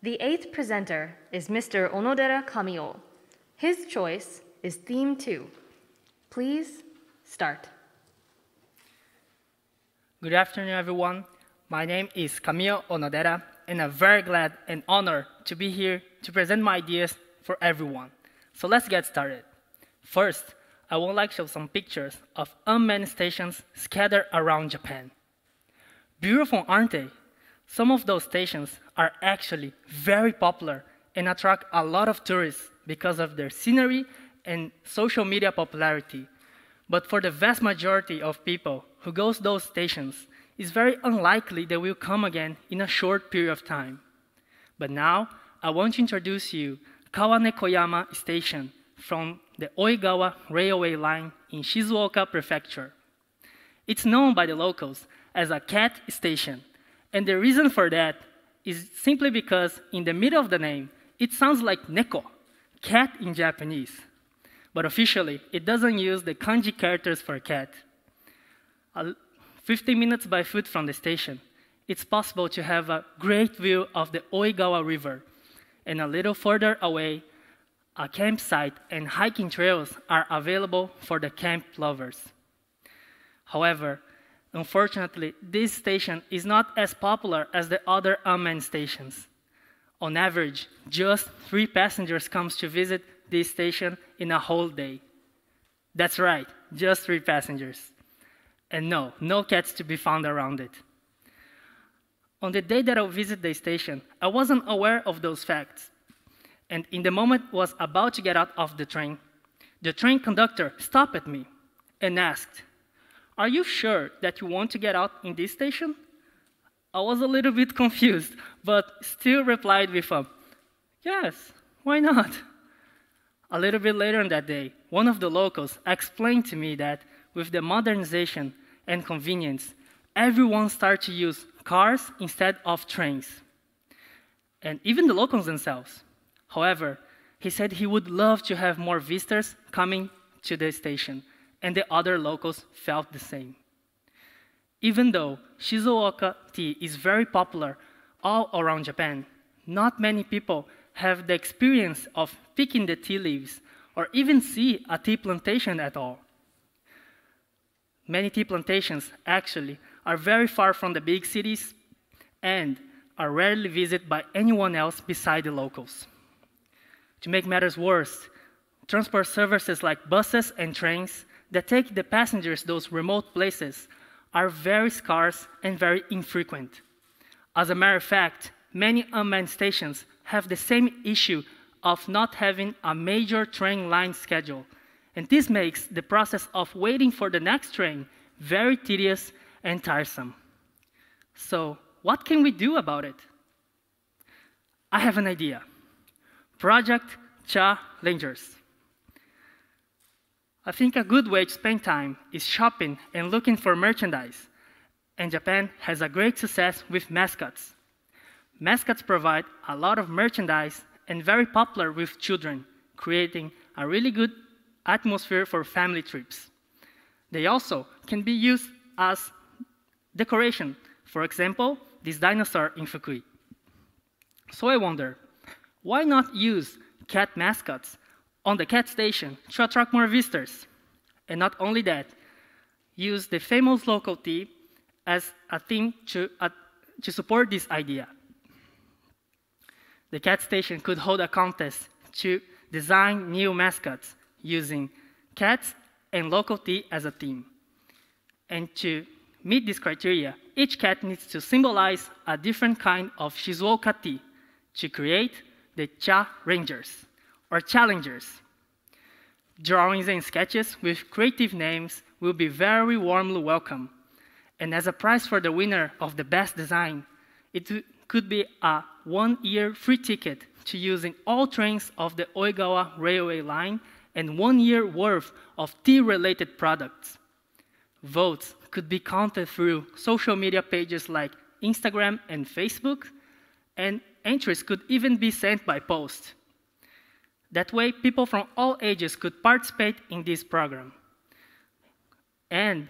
The eighth presenter is Mr. Onodera Kamio. His choice is Theme 2. Please start. Good afternoon, everyone. My name is Kamio Onodera, and I'm very glad and honored to be here to present my ideas for everyone. So let's get started. First, I would like to show some pictures of unmanned stations scattered around Japan. Beautiful, aren't they? Some of those stations are actually very popular and attract a lot of tourists because of their scenery and social media popularity. But for the vast majority of people who go to those stations, it's very unlikely they will come again in a short period of time. But now, I want to introduce you Kawanekoyama Station from the Oigawa Railway Line in Shizuoka Prefecture. It's known by the locals as a cat station, and the reason for that is simply because in the middle of the name, it sounds like neko, cat in Japanese. But officially, it doesn't use the kanji characters for cat. 15 minutes by foot from the station, it's possible to have a great view of the Oigawa River, and a little further away, a campsite and hiking trails are available for the camp lovers. However, unfortunately, this station is not as popular as the other unmanned stations. On average, just 3 passengers come to visit this station in a whole day. That's right, just 3 passengers. And no cats to be found around it. On the day that I visited the station, I wasn't aware of those facts. And in the moment I was about to get out of the train conductor stopped at me and asked, "Are you sure that you want to get out in this station?" I was a little bit confused, but still replied with a, "Yes, why not?" A little bit later in that day, one of the locals explained to me that with the modernization and convenience, everyone started to use cars instead of trains, and even the locals themselves. However, he said he would love to have more visitors coming to the station, and the other locals felt the same. Even though Shizuoka tea is very popular all around Japan, not many people have the experience of picking the tea leaves or even see a tea plantation at all. Many tea plantations actually are very far from the big cities and are rarely visited by anyone else beside the locals. To make matters worse, transport services like buses and trains that take the passengers to those remote places are very scarce and very infrequent. As a matter of fact, many unmanned stations have the same issue of not having a major train line schedule, and this makes the process of waiting for the next train very tedious and tiresome. So, what can we do about it? I have an idea. Project Challengers. I think a good way to spend time is shopping and looking for merchandise, and Japan has a great success with mascots. Mascots provide a lot of merchandise and very popular with children, creating a really good atmosphere for family trips. They also can be used as decoration. For example, this dinosaur in Fukui. So I wonder, why not use cat mascots on the cat station to attract more visitors? And not only that, use the famous local tea as a theme to support this idea. The cat station could hold a contest to design new mascots using cats and local tea as a theme. And to meet this criteria, each cat needs to symbolize a different kind of Shizuoka tea to create the Cha Rangers, or challengers. Drawings and sketches with creative names will be very warmly welcome. And as a prize for the winner of the best design, it could be a 1-year free ticket to using all trains of the Oigawa Railway Line and 1 year worth of tea-related products. Votes could be counted through social media pages like Instagram and Facebook, and entries could even be sent by post. That way, people from all ages could participate in this program. And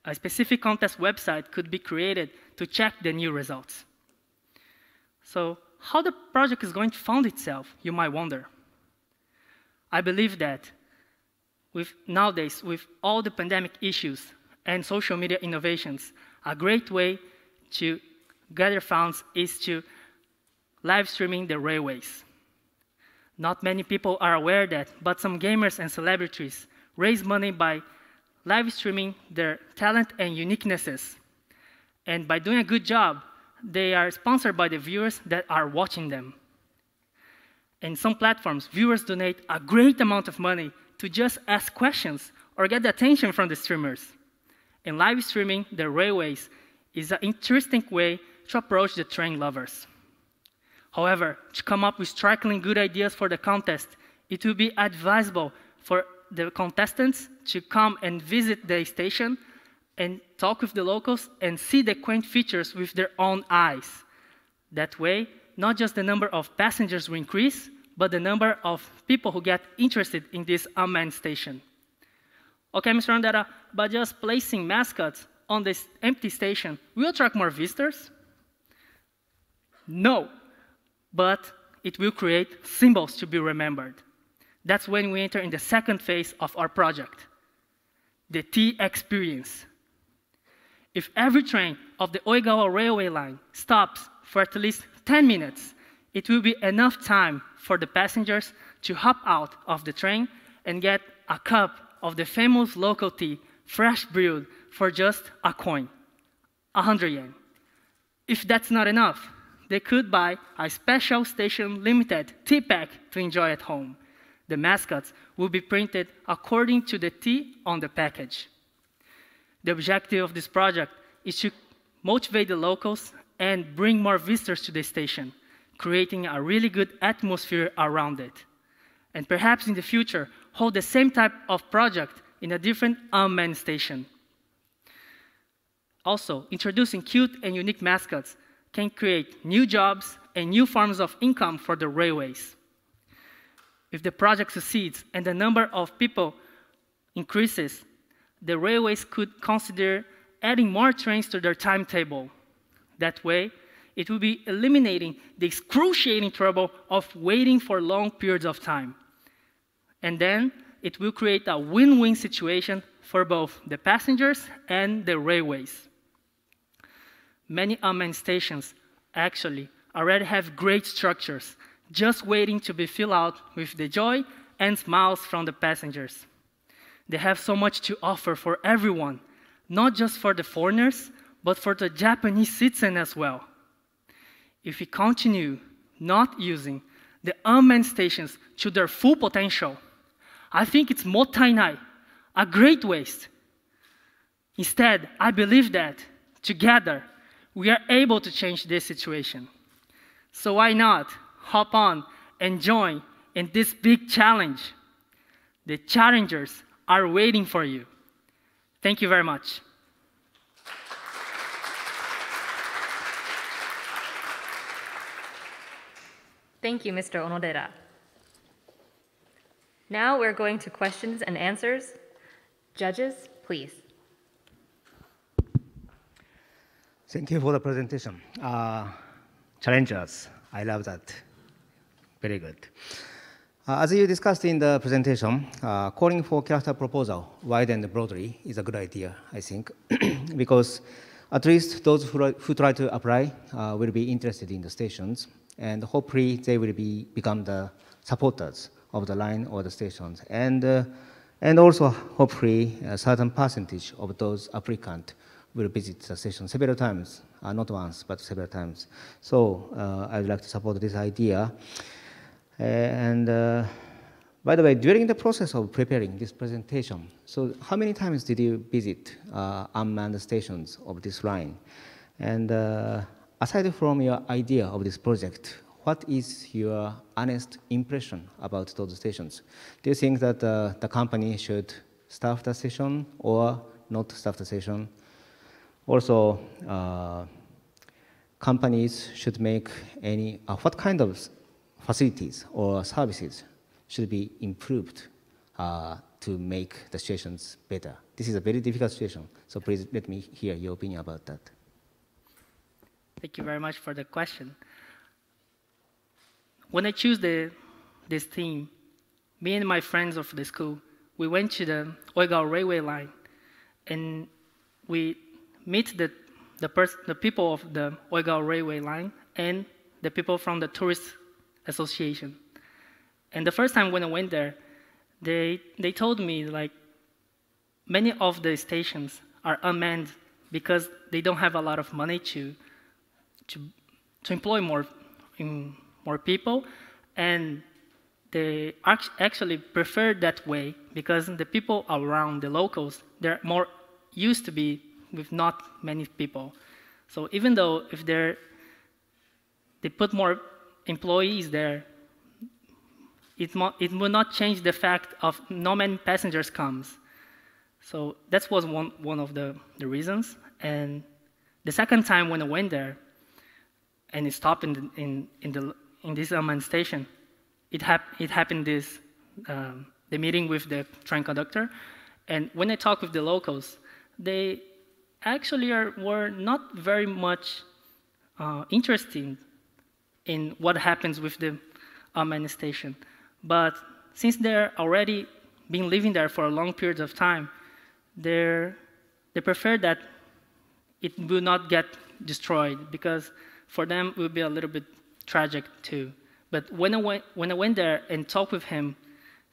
a specific contest website could be created to check the new results. So, how the project is going to fund itself, you might wonder. I believe that nowadays, with all the pandemic issues and social media innovations, a great way to gather funds is to live streaming the railways. Not many people are aware that, but some gamers and celebrities raise money by live streaming their talent and uniquenesses. And by doing a good job, they are sponsored by the viewers that are watching them. In some platforms, viewers donate a great amount of money to just ask questions or get the attention from the streamers. And live streaming the railways is an interesting way to approach the train lovers. However, to come up with strikingly good ideas for the contest, it will be advisable for the contestants to come and visit the station and talk with the locals and see the quaint features with their own eyes. That way, not just the number of passengers will increase, but the number of people who get interested in this unmanned station. Okay, Mr. Ondera, but just placing mascots on this empty station will attract more visitors? No, but it will create symbols to be remembered. That's when we enter in the second phase of our project, the T experience. If every train of the Oigawa railway line stops for at least 10 minutes, it will be enough time for the passengers to hop out of the train and get a cup of the famous local tea, fresh brewed, for just a coin, 100 yen. If that's not enough, they could buy a special station limited tea pack to enjoy at home. The mascots will be printed according to the tea on the package. The objective of this project is to motivate the locals and bring more visitors to the station, creating a really good atmosphere around it. And perhaps in the future, hold the same type of project in a different unmanned station. Also, introducing cute and unique mascots can create new jobs and new forms of income for the railways. If the project succeeds and the number of people increases, the railways could consider adding more trains to their timetable. That way, it will be eliminating the excruciating trouble of waiting for long periods of time. And then, it will create a win-win situation for both the passengers and the railways. Many unmanned stations actually already have great structures, just waiting to be filled out with the joy and smiles from the passengers. They have so much to offer for everyone, not just for the foreigners, but for the Japanese citizen as well. If we continue not using the unmanned stations to their full potential, I think it's mottainai, a great waste. Instead, I believe that together we are able to change this situation. So why not hop on and join in this big challenge? The challengers are waiting for you. Thank you very much. Thank you, Mr. Onodera. Now we're going to questions and answers. Judges, please. Thank you for the presentation. Challengers, I love that. Very good. As you discussed in the presentation, calling for character proposal wide and broadly is a good idea, I think, because at least those who try to apply will be interested in the stations, and hopefully they will become the supporters of the line or the stations, and also hopefully a certain percentage of those applicants will visit the station several times, not once, but several times. So I would like to support this idea. And by the way, during the process of preparing this presentation, so how many times did you visit unmanned stations of this line? And aside from your idea of this project, what is your honest impression about those stations? Do you think that the company should staff the station or not staff the station? Also, companies should make any, what kind of facilities or services should be improved to make the stations better? This is a very difficult situation, so please let me hear your opinion about that. Thank you very much for the question. when I choose this theme, me and my friends of the school, we went to the Oigawa railway line, and we meet the people of the Oigawa railway line and the people from the tourist association. And the first time when I went there, they told me like many of the stations are unmanned because they don't have a lot of money to employ more people, and they actually prefer that way because the people around the locals, they're more used to be with not many people. So even though if they put more employees there, it will not change the fact of no many passengers comes. So that was one of the reasons. And the second time when I went there, and it stopped in this unmanned station, it happened the meeting with the train conductor, and when I talked with the locals, they actually were not very much interested in what happens with the unmanned station. But since they're already been living there for a long period of time, they prefer that it will not get destroyed, because for them it would be a little bit tragic too. But when I went there and talked with him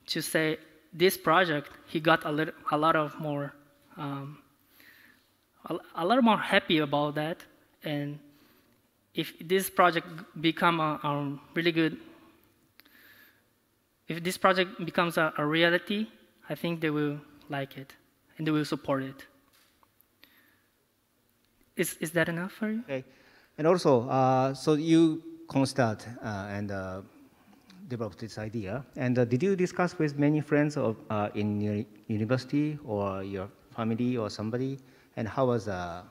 to say this project, he got a lot more happy about that. And if this project become a really good, if this project becomes a reality, I think they will like it and they will support it. Is that enough for you? Okay. And also, so you considered and developed this idea. And did you discuss with many friends in your university or your family or somebody? And how was how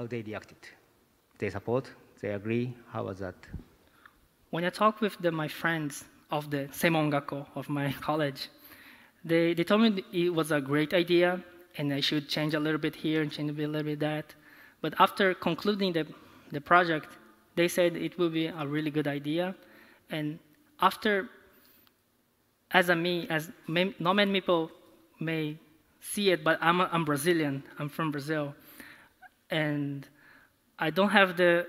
they reacted? They support? They agree? How was that? When I talked with my friends of the Seimongako of my college, they told me it was a great idea and I should change a little bit here and change a little bit that. But after concluding the project, they said it will be a really good idea. And after, as not many people may see it, but I'm Brazilian. I'm from Brazil, and I don't have a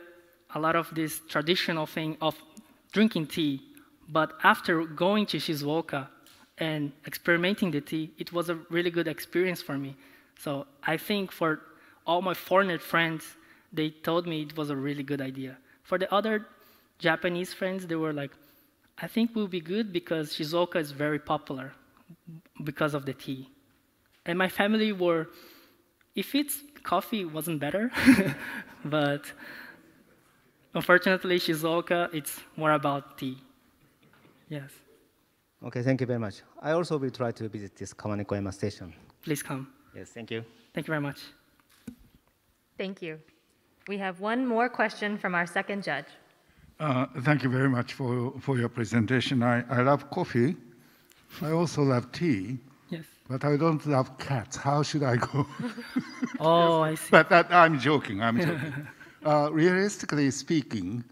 lot of this traditional thing of drinking tea. But after going to Shizuoka and experimenting the tea, it was a really good experience for me. So I think for all my foreigner friends, they told me it was a really good idea. For the other Japanese friends, they were like, I think it will be good because Shizuoka is very popular because of the tea. And my family were, if it's coffee, it wasn't better. But unfortunately, Shizuoka, it's more about tea. Yes. Okay, thank you very much. I also will try to visit this Kawanekoyama station. Please come. Yes, thank you. Thank you very much. Thank you. We have one more question from our second judge. Thank you very much for your presentation. I love coffee. I also love tea. Yes. But I don't love cats. How should I go? Oh, I see. But I'm joking. Realistically speaking,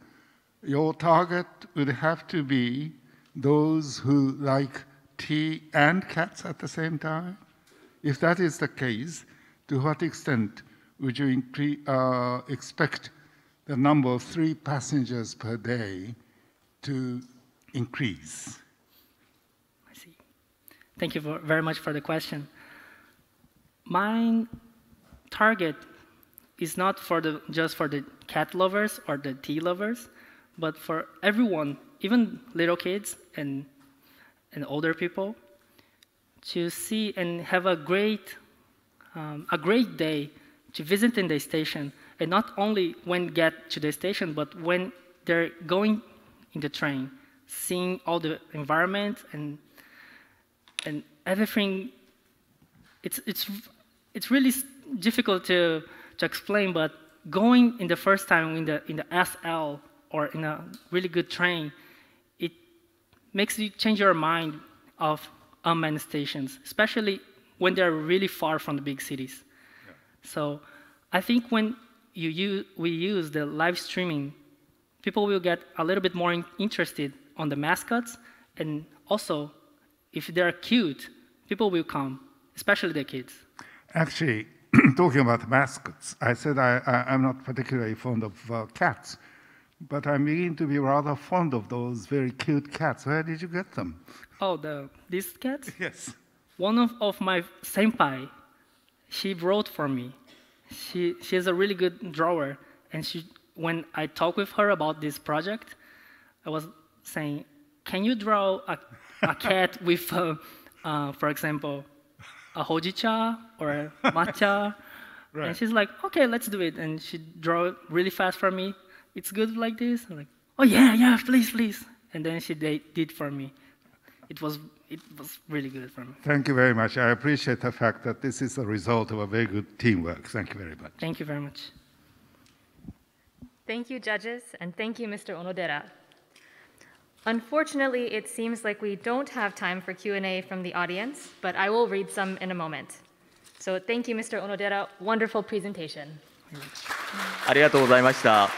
your target would have to be those who like tea and cats at the same time. If that is the case, to what extent would you expect the number of 3 passengers per day to increase? I see. Thank you very much for the question. My target is not just for the cat lovers or the tea lovers, but for everyone, even little kids and older people, to see and have a great day to visit in the station, and not only when get to the station, but when they're going in the train, seeing all the environment and everything. It's really difficult to explain, but going in the first time in the SL or in a really good train, it makes you change your mind of unmanned stations, especially when they're really far from the big cities. Yeah. So I think when we use the live streaming people will get a little bit more interested on the mascots, and also, if they're cute, people will come, especially the kids. Actually, talking about mascots, I said I'm not particularly fond of cats, but I'm beginning to be rather fond of those very cute cats. Where did you get them? Oh, these cats? Yes. One of my senpai, she wrote for me. She is a really good drawer, and when I talked with her about this project, I was saying, can you draw a cat with, for example, a hojicha or a matcha? Right. And she's like, okay, let's do it. And she drew it really fast for me. It's good like this. I'm like, oh yeah, please. And then she did for me. It was really good for me. Thank you very much. I appreciate the fact that this is a result of a very good teamwork. Thank you very much. Thank you very much. Thank you, judges, and thank you, Mr. Onodera. Unfortunately, it seems like we don't have time for Q&A from the audience, but I will read some in a moment. So thank you, Mr. Onodera. Wonderful presentation. ありがとうございました。